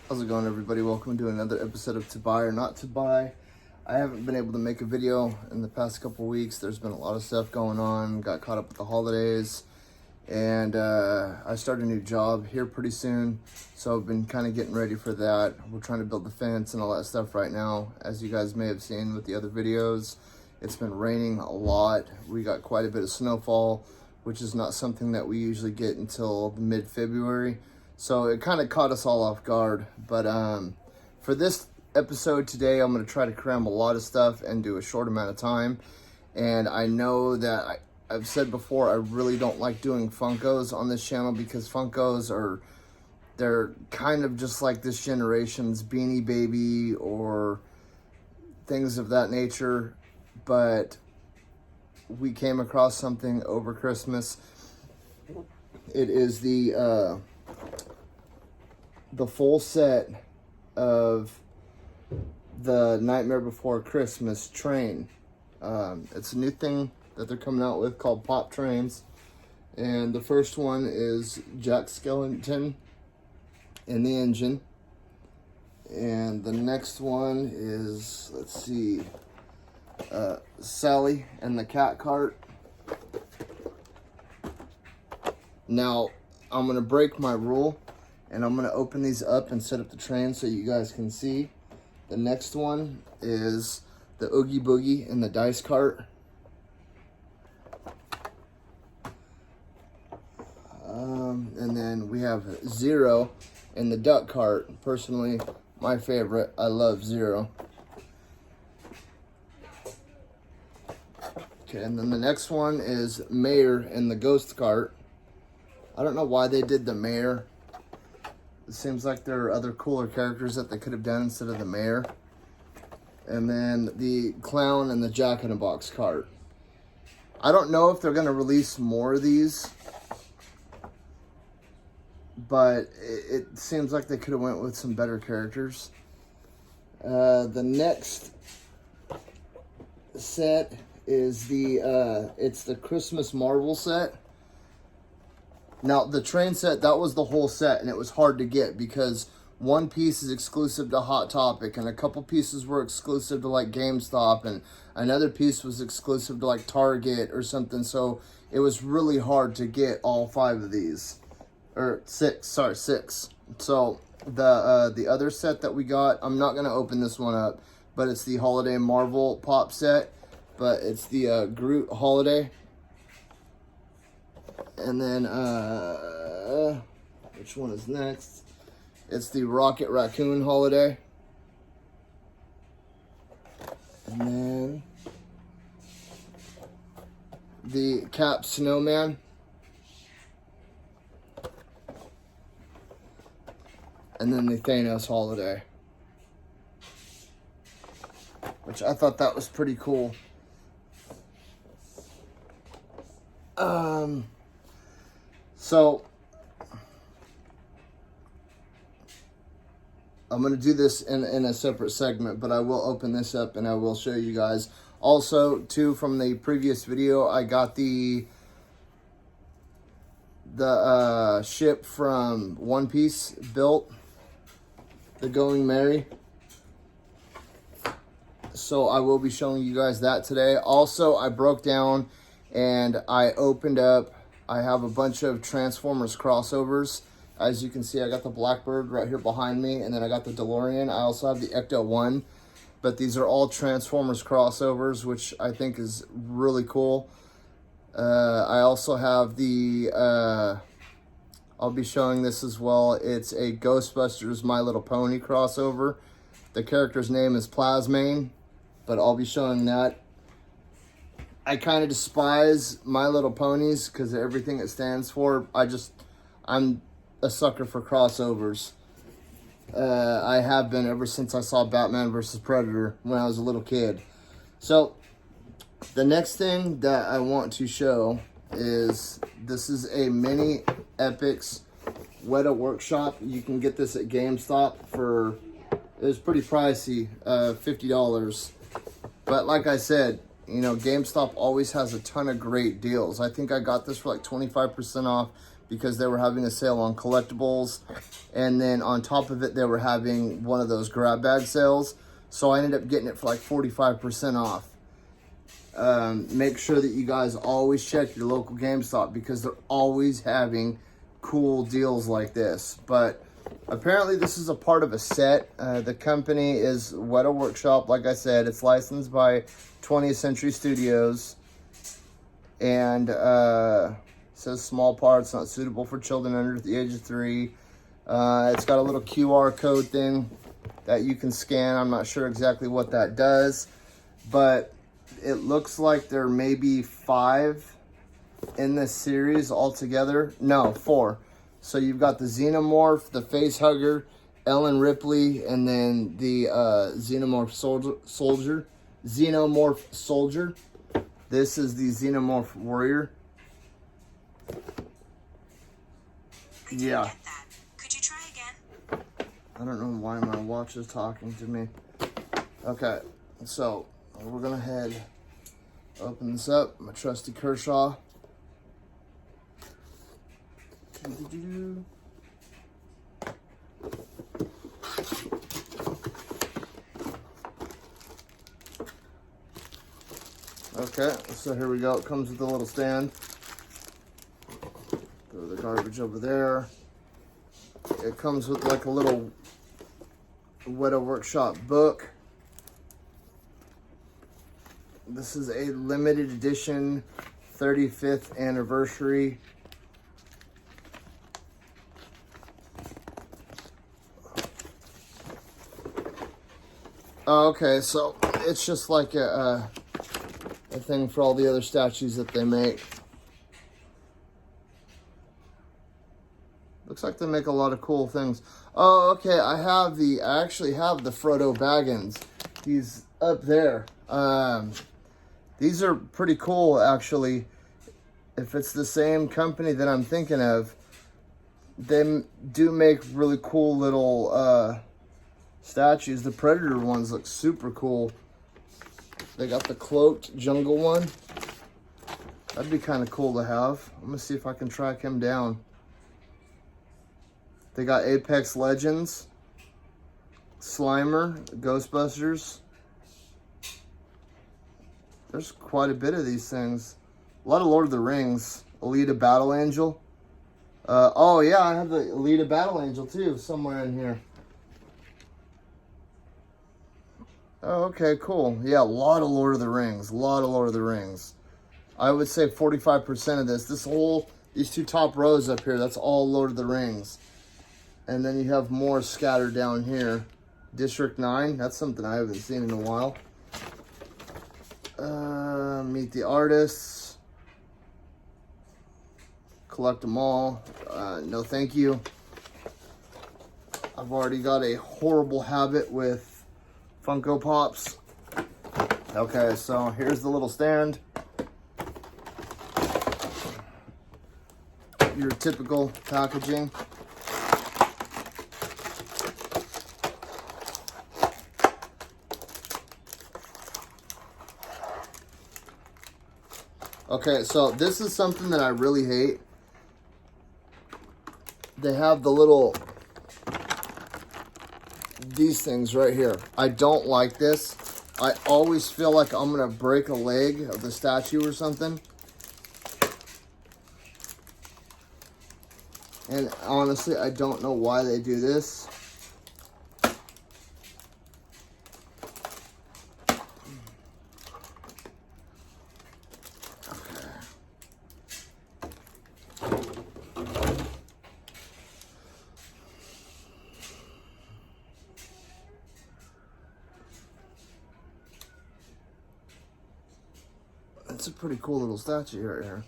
How's it going, everybody? Welcome to another episode of To Buy or Not To Buy. I haven't been able to make a video in the past couple weeks. There's been a lot of stuff going on. Got caught up with the holidays. And I start a new job here pretty soon. So I've been kind of getting ready for that. We're trying to build the fence and all that stuff right now. As you guys may have seen with the other videos, it's been raining a lot. We got quite a bit of snowfall, which is not something that we usually get until mid-February. So it kind of caught us all off guard. But for this episode today, I'm going to try to cram a lot of stuff into a short amount of time. And I know that I've said before, I really don't like doing Funkos on this channel because Funkos they're kind of just like this generation's Beanie Baby or things of that nature. But we came across something over Christmas. It is the full set of the Nightmare Before Christmas train. It's a new thing that they're coming out with called Pop Trains. And the first one is Jack Skellington in the engine. And the next one is, let's see, Sally and the cat cart. Now, I'm going to break my rule. And I'm going to open these up and set up the train so you guys can see. The next one is the Oogie Boogie and the dice cart. And then we have Zero and the duck cart. Personally, my favorite. I love Zero. Okay, and then the next one is Mayor and the ghost cart. I don't know why they did the mayor. It seems like there are other cooler characters that they could have done instead of the mayor. And then the clown and the Jack-in-a-Box cart. I don't know if they're going to release more of these. But it seems like they could have went with some better characters. The next set is it's the Christmas Marvel set. Now, the train set, that was the whole set, and it was hard to get because one piece is exclusive to Hot Topic, and a couple pieces were exclusive to, like, GameStop, and another piece was exclusive to, like, Target or something, so it was really hard to get all 5 of these. Or 6. So, the other set that we got, I'm not going to open this one up, but it's the Holiday Marvel Pop set, but it's the Groot Holiday. And then, which one is next? It's the Rocket Raccoon Holiday. And then the Cap Snowman. And then the Thanos Holiday. Which I thought that was pretty cool. So, I'm going to do this in a separate segment, but I will open this up and I will show you guys. Also, too, from the previous video, I got the ship from One Piece built, the Going Merry. So, I will be showing you guys that today. Also, I broke down and I opened up. I have a bunch of Transformers crossovers. As you can see, I got the Blackbird right here behind me, and then I got the DeLorean. I also have the Ecto-1, but these are all Transformers crossovers, which I think is really cool. I also have the, I'll be showing this as well. It's a Ghostbusters My Little Pony crossover. The character's name is Plasmane, but I'll be showing that. I kind of despise My Little Ponies because of everything it stands for. I'm a sucker for crossovers. I have been ever since I saw Batman vs. Predator when I was a little kid. So, the next thing that I want to show is, this is a Mini Epics Weda Workshop. You can get this at GameStop for, it was pretty pricey, $50. But like I said, you know, GameStop always has a ton of great deals. I think I got this for like 25% off because they were having a sale on collectibles. And then on top of it, they were having one of those grab bag sales. So I ended up getting it for like 45% off. Make sure that you guys always check your local GameStop because they're always having cool deals like this. But apparently this is a part of a set. The company is Weda Workshop. Like I said, it's licensed by 20th Century Studios. And it says small parts, not suitable for children under the age of 3. It's got a little QR code thing that you can scan. I'm not sure exactly what that does, but it looks like there may be 5 in this series altogether. No, 4. So you've got the Xenomorph, the Face Hugger, Ellen Ripley, and then the Xenomorph Soldier. This is the Xenomorph Warrior. Yeah. Could you try again? I don't know why my watch is talking to me. Okay, so we're gonna open this up. My trusty Kershaw. Okay, so here we go. It comes with a little stand. Throw the garbage over there. It comes with like a little Weda Workshop book. This is a limited edition 35th anniversary. Okay, so it's just like a thing for all the other statues that they make. Looks like they make a lot of cool things. Oh, okay, I actually have the Frodo Baggins. He's up there. These are pretty cool, actually. If it's the same company that I'm thinking of, they do make really cool little statues. The Predator ones look super cool. They got the cloaked jungle one. That'd be kind of cool to have. I'm gonna see if I can track him down. They got Apex Legends, Slimer, Ghostbusters. There's quite a bit of these things. A lot of Lord of the Rings. Alita Battle Angel. Oh yeah, I have the Alita Battle Angel too, somewhere in here. Oh, okay, cool. Yeah, a lot of Lord of the Rings. A lot of Lord of the Rings. I would say 45% of these 2 top rows up here, that's all Lord of the Rings. And then you have more scattered down here. District 9, that's something I haven't seen in a while. Meet the Artists. Collect them all. No thank you. I've already got a horrible habit with Funko Pops. Okay, so here's the little stand. Your typical packaging. Okay, so this is something that I really hate. They have these things right here. I don't like this. I always feel like I'm gonna break a leg of the statue or something. And honestly, I don't know why they do this. It's a pretty cool little statue right here.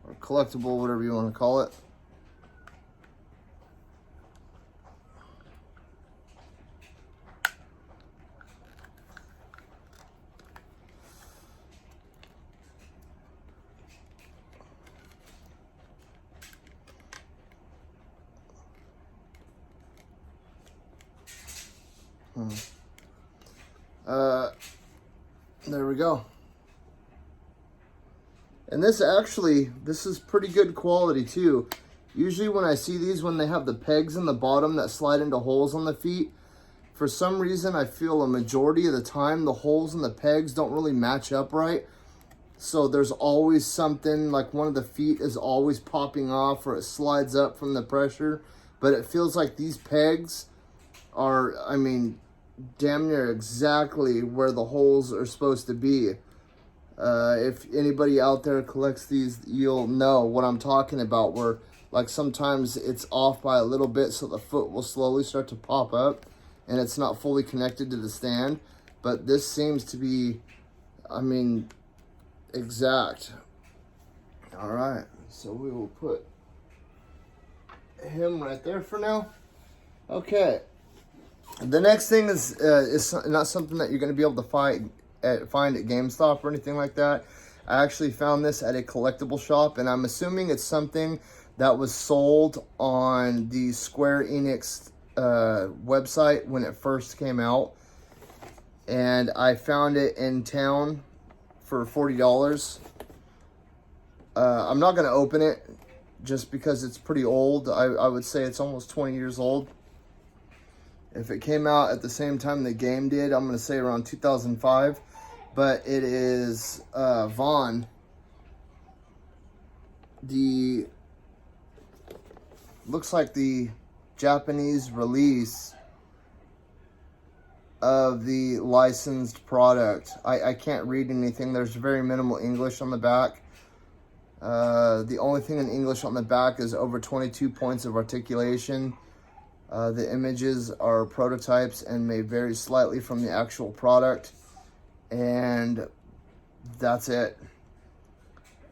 Or collectible, whatever you want to call it. There we go. And this is pretty good quality too. Usually when I see these, when they have the pegs in the bottom that slide into holes on the feet, for some reason I feel a majority of the time the holes in the pegs don't really match up right. So there's always something, like one of the feet is always popping off or it slides up from the pressure. But it feels like these pegs are, I mean, damn near exactly where the holes are supposed to be. If anybody out there collects these, you'll know what I'm talking about, where like sometimes it's off by a little bit, so the foot will slowly start to pop up and it's not fully connected to the stand. But this seems to be, I mean, exact. All right, so we will put him right there for now. Okay, the next thing is not something that you're going to be able to find at GameStop or anything like that. I actually found this at a collectible shop, and I'm assuming it's something that was sold on the Square Enix website when it first came out. And I found it in town for $40. I'm not going to open it just because it's pretty old. I would say it's almost 20 years old. If it came out at the same time the game did, I'm going to say around 2005. But it is Vaughn. Looks like the Japanese release of the licensed product. I can't read anything. There's very minimal English on the back. The only thing in English on the back is over 22 points of articulation. The images are prototypes and may vary slightly from the actual product. And that's it.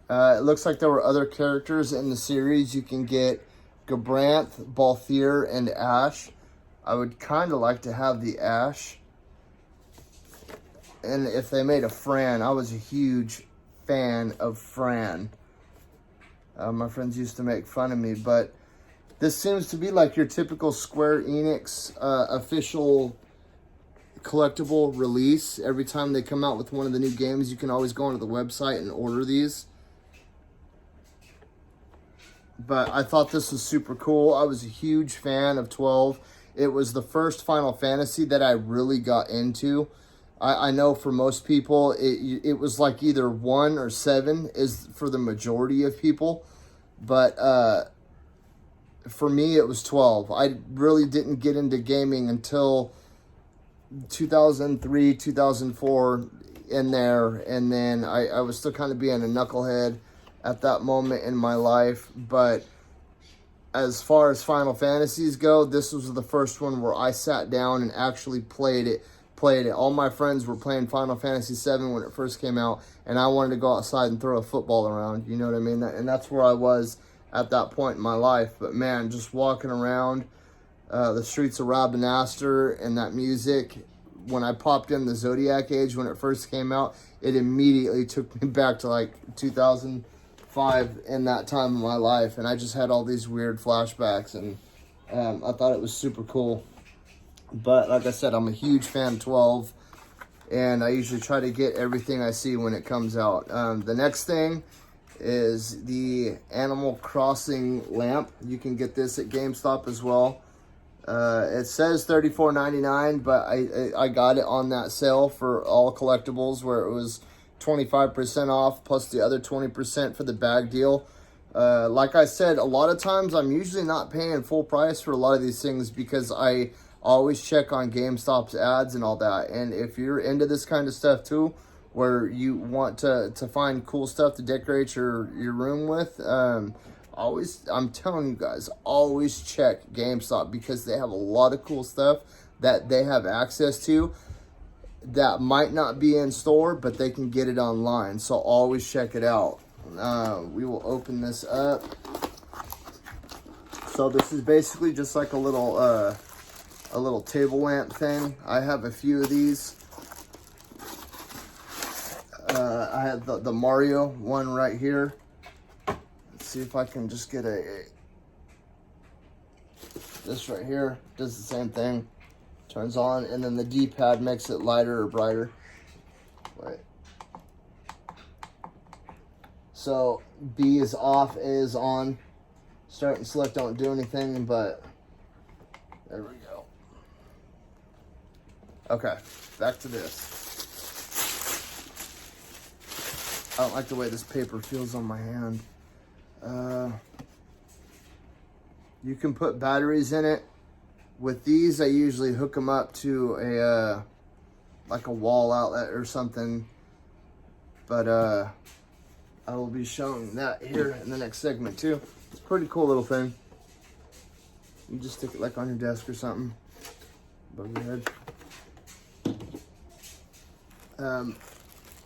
It looks like there were other characters in the series. You can get Gabranth, Balthier, and Ash. I would kind of like to have the Ash. And if they made a Fran, I was a huge fan of Fran. My friends used to make fun of me, but this seems to be like your typical Square Enix official collectible release. Every time they come out with one of the new games, you can always go onto the website and order these. But I thought this was super cool. I was a huge fan of 12. It was the first Final Fantasy that I really got into. I know for most people, it was like either 1 or 7 is for the majority of people. But for me, it was 12. I really didn't get into gaming until 2003, 2004 in there. And then I was still kind of being a knucklehead at that moment in my life. But as far as Final Fantasies go, this was the first one where I sat down and actually played it. All my friends were playing Final Fantasy VII when it first came out, and I wanted to go outside and throw a football around, you know what I mean? And that's where I was at that point in my life. But man, just walking around the streets of Rabanastre and that music, when I popped in the Zodiac Age when it first came out, it immediately took me back to like 2005 in that time of my life, and I just had all these weird flashbacks, and I thought it was super cool. But like I said, I'm a huge fan of 12, and I usually try to get everything I see when it comes out. The next thing is the Animal Crossing lamp. You can get this at GameStop as well. It says $34.99, but I got it on that sale for all collectibles where it was 25% off plus the other 20% for the bag deal. Like I said, a lot of times I'm usually not paying full price for a lot of these things because I always check on GameStop's ads and all that. And if you're into this kind of stuff too, where you want to find cool stuff to decorate your room with, I'm telling you guys, always check GameStop because they have a lot of cool stuff that they have access to that might not be in store, but they can get it online. So always check it out. We will open this up. So this is basically just like a little table lamp thing. I have a few of these. I have the Mario one right here. Let's see if I can just get this right here. Does the same thing. Turns on, and then the D-pad makes it lighter or brighter. Wait. So B is off, A is on. Start and select don't do anything, but there we go. Okay, back to this. I don't like the way this paper feels on my hand. You can put batteries in it. With these, I usually hook them up to a like a wall outlet or something. But I will be showing that here in the next segment too. It's a pretty cool little thing. You just stick it like on your desk or something above your head.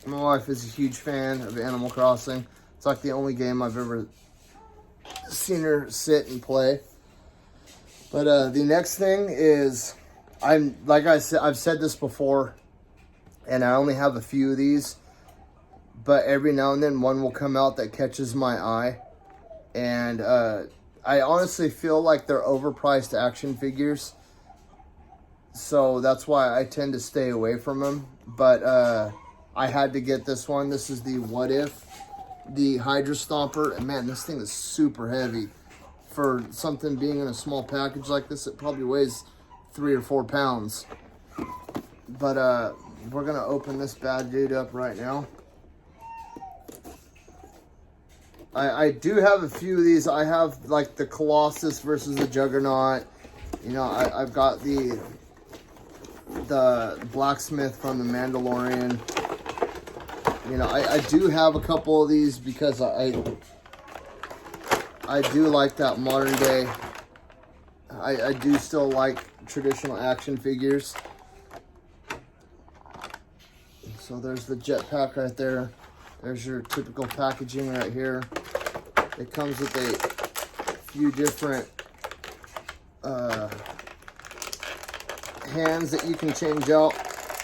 My wife is a huge fan of Animal Crossing. It's like the only game I've ever seen her sit and play. But the next thing is, I've said this before, and I only have a few of these, but every now and then one will come out that catches my eye. And I honestly feel like they're overpriced action figures. So that's why I tend to stay away from them. But I had to get this one. This is the What If, the Hydra Stomper. And man, this thing is super heavy. For something being in a small package like this, it probably weighs 3 or 4 pounds. But we're going to open this bad dude up right now. I do have a few of these. I have like the Colossus versus the Juggernaut. You know, I've got the blacksmith from the Mandalorian. You know, I do have a couple of these because I do like that modern day. I do still like traditional action figures. So there's the jetpack right there. There's your typical packaging right here. It comes with a few different hands that you can change out.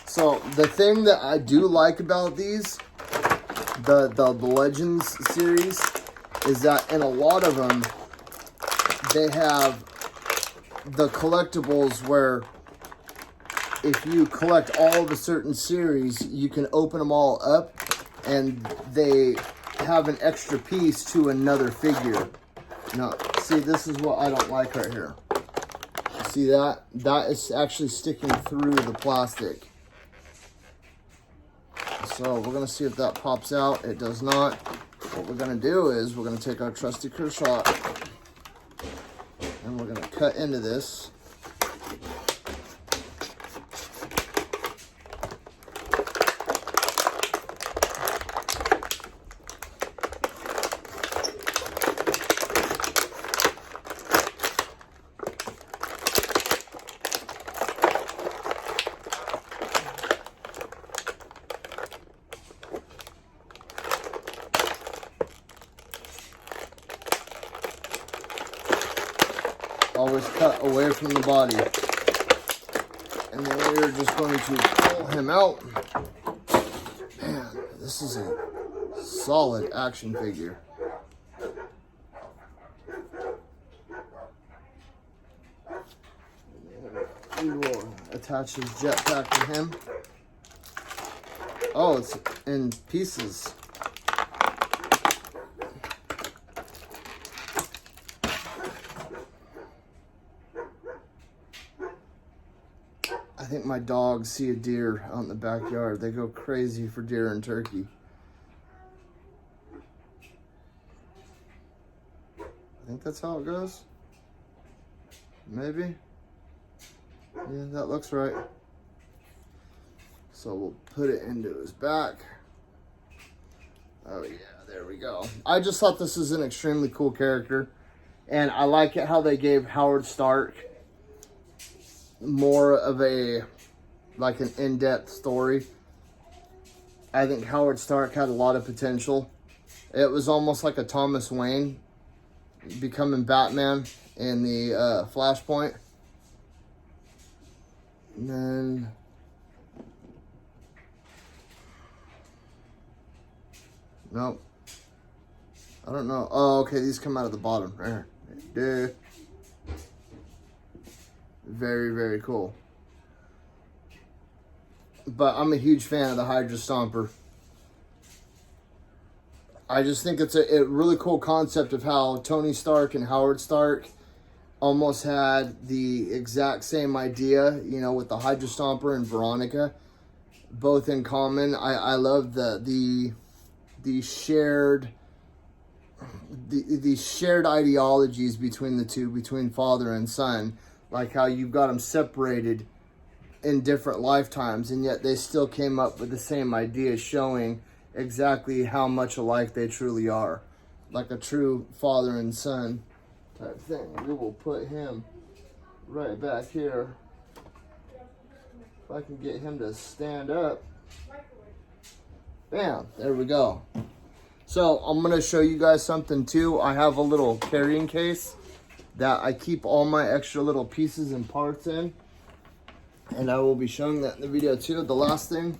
So the thing that I do like about these, the Legends series, is that in a lot of them, they have the collectibles where if you collect all of a certain series, you can open them all up and they have an extra piece to another figure. Now, see, this is what I don't like right here. See that? That is actually sticking through the plastic. So we're going to see if that pops out. It does not. What we're going to do is we're going to take our trusty Kershaw and we're going to cut into this. Always cut away from the body. And then we're just going to pull him out. Man, this is a solid action figure. We will attach his jetpack to him. Oh, it's in pieces. I think my dogs see a deer out in the backyard. They go crazy for deer and turkey. I think that's how it goes. Maybe. Yeah, that looks right. So we'll put it into his back. Oh yeah, there we go. I just thought this was an extremely cool character. And I like it how they gave Howard Stark more of a, like an in-depth story. I think Howard Stark had a lot of potential. It was almost like a Thomas Wayne becoming Batman in the Flashpoint. And then nope. I don't know. Oh, okay, these come out of the bottom right here. Very, very cool. But I'm a huge fan of the Hydra Stomper. I just think it's a really cool concept of how Tony Stark and Howard Stark almost had the exact same idea, you know, with the Hydra Stomper and Veronica, both in common. I love the shared the shared ideologies between the two, between father and son, like how you've got them separated in different lifetimes, and yet they still came up with the same idea, showing exactly how much alike they truly are, like a true father and son type thing. We will put him right back here. If I can get him to stand up. Bam, there we go. So I'm going to show you guys something too. I have a little carrying case that I keep all my extra little pieces and parts in, and I will be showing that in the video too. The last thing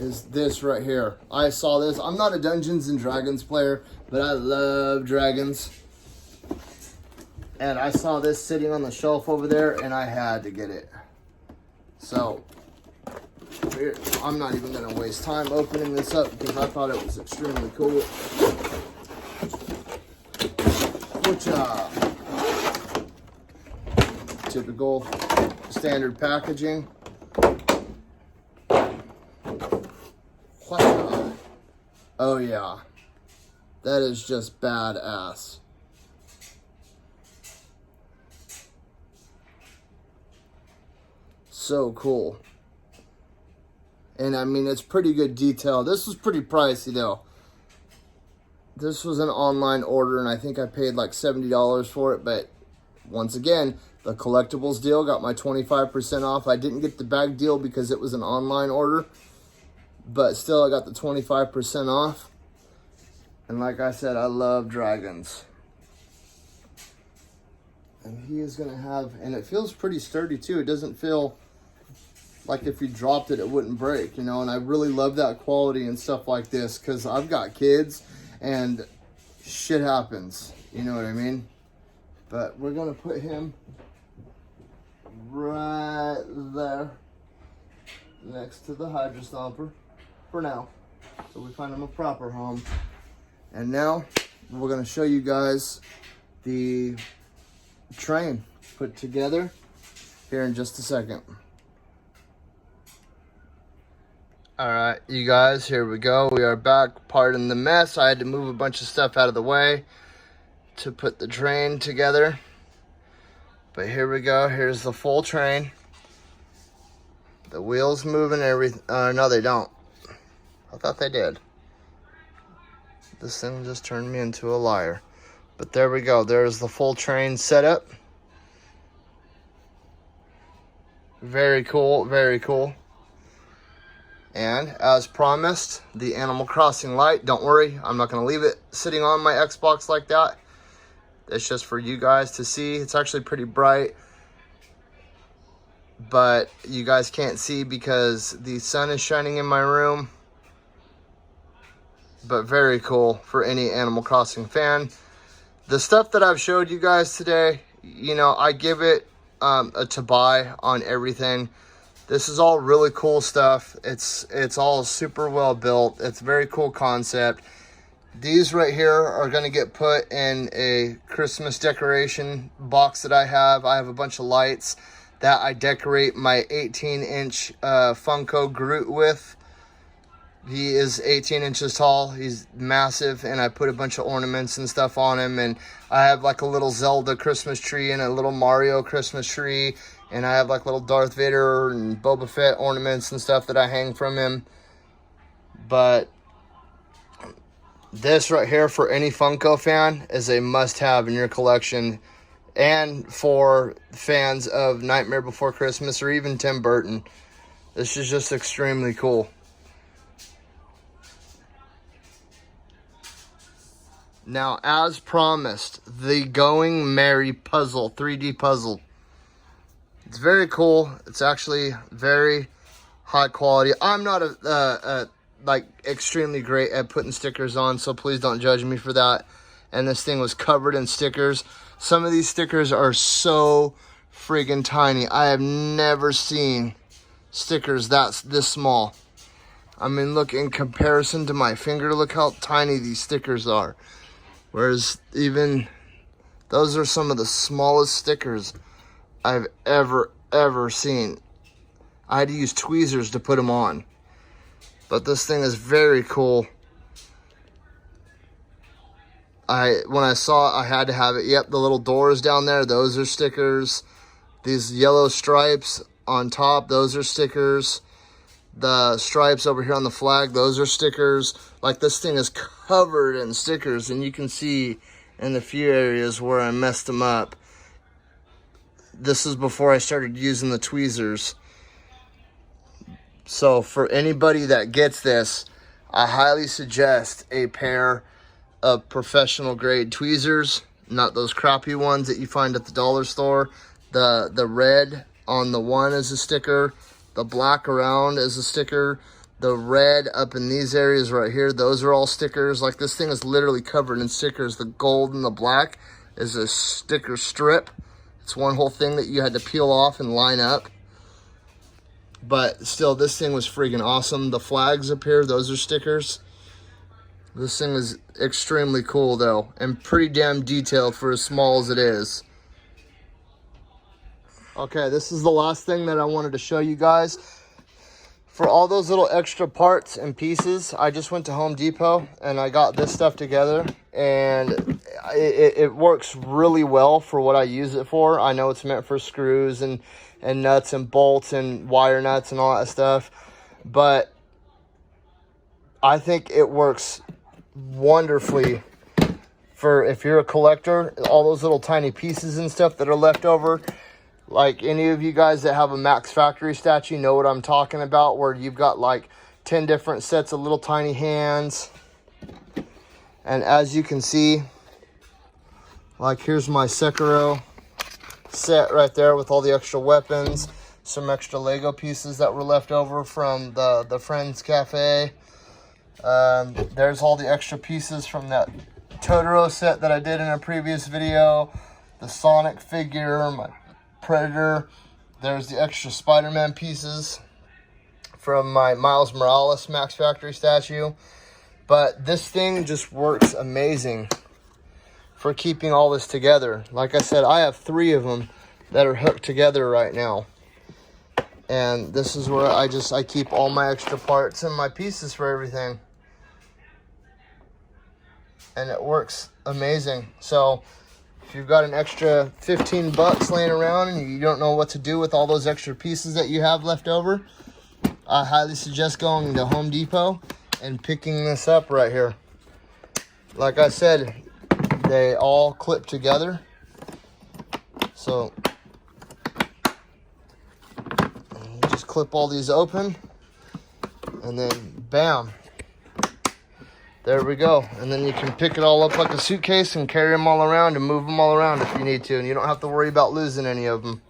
is this right here. I saw this. I'm not a Dungeons and Dragons player, but I love dragons. And I saw this sitting on the shelf over there, and I had to get it. So I'm not even going to waste time opening this up because I thought it was extremely cool. Which, typical standard packaging. Oh yeah, that is just badass. So cool. And I mean, it's pretty good detail. This was pretty pricey though. This was an online order, and I think I paid like $70 for it. But once again, the collectibles deal got my 25% off. I didn't get the bag deal because it was an online order, but still I got the 25% off. And like I said, I love dragons. And he is gonna have, and it feels pretty sturdy too. It doesn't feel like if you dropped it, it wouldn't break, you know. And I really love that quality and stuff like this because I've got kids and shit happens, you know what I mean? But we're gonna put him right there next to the Hydra Stomper for now, so we find him a proper home. And now we're gonna show you guys the train put together here in just a second. All right, you guys, here we go. We are back. Pardon the mess. I had to move a bunch of stuff out of the way to put the train together. But here we go. Here's the full train. The wheels moving, everything. No, they don't. I thought they did. This thing just turned me into a liar. But there we go. There's the full train setup. Very cool, very cool. And as promised, the Animal Crossing light. Don't worry, I'm not going to leave it sitting on my Xbox like that. It's just for you guys to see. It's actually pretty bright, but you guys can't see because the sun is shining in my room. But very cool for any Animal Crossing fan. The stuff that I've showed you guys today, you know, I give it a to buy on everything. This is all really cool stuff. It's all super well built. It's a very cool concept. These right here are going to get put in a Christmas decoration box that I have. I have a bunch of lights that I decorate my 18-inch Funko Groot with. He is 18 inches tall. He's massive, and I put a bunch of ornaments and stuff on him. And I have like a little Zelda Christmas tree and a little Mario Christmas tree. And I have like little Darth Vader and Boba Fett ornaments and stuff that I hang from him. But this right here for any Funko fan is a must-have in your collection. And for fans of Nightmare Before Christmas or even Tim Burton. This is just extremely cool. Now, as promised, the Going Merry puzzle, 3D puzzle. It's very cool. It's actually very high quality. I'm not like extremely great at putting stickers on, so please don't judge me for that. And this thing was covered in stickers. Some of these stickers are so friggin' tiny. I have never seen stickers this small. I mean, look, in comparison to my finger, look how tiny these stickers are. Whereas even those are some of the smallest stickers I've ever seen. I had to use tweezers to put them on. But this thing is very cool. When I saw it, I had to have it. Yep, the little doors down there, those are stickers. These yellow stripes on top, those are stickers. The stripes over here on the flag, those are stickers. Like, this thing is covered in stickers, and you can see in the few areas where I messed them up. This is before I started using the tweezers. So for anybody that gets this, I highly suggest a pair of professional grade tweezers, not those crappy ones that you find at the dollar store. The red on the one is a sticker, the black around is a sticker, the red up in these areas right here, those are all stickers. Like, this thing is literally covered in stickers. The gold and the black is a sticker strip. It's one whole thing that you had to peel off and line up. But still, this thing was freaking awesome. The flags up here, those are stickers. This thing is extremely cool though, and pretty damn detailed for as small as it is. Okay, this is the last thing that I wanted to show you guys. For all those little extra parts and pieces, I just went to Home Depot and I got this stuff together, and it works really well for what I use it for. I know it's meant for screws and nuts and bolts and wire nuts and all that stuff, but I think it works wonderfully for if you're a collector. All those little tiny pieces and stuff that are left over, like any of you guys that have a Max Factory statue know what I'm talking about, where you've got like 10 different sets of little tiny hands. And as you can see, like, here's my Sekiro set right there with all the extra weapons, some extra Lego pieces that were left over from the Friends Cafe. There's all the extra pieces from that Totoro set that I did in a previous video, the Sonic figure, my Predator. There's the extra Spider-Man pieces from my Miles Morales Max Factory statue. But this thing just works amazing for keeping all this together. Like I said, I have 3 of them that are hooked together right now. And this is where I keep all my extra parts and my pieces for everything. And it works amazing. So if you've got an extra 15 bucks laying around and you don't know what to do with all those extra pieces that you have left over, I highly suggest going to Home Depot and picking this up right here. Like I said, they all clip together. So you just clip all these open, and then bam, there we go. And then you can pick it all up like a suitcase and carry them all around and move them all around if you need to, and you don't have to worry about losing any of them.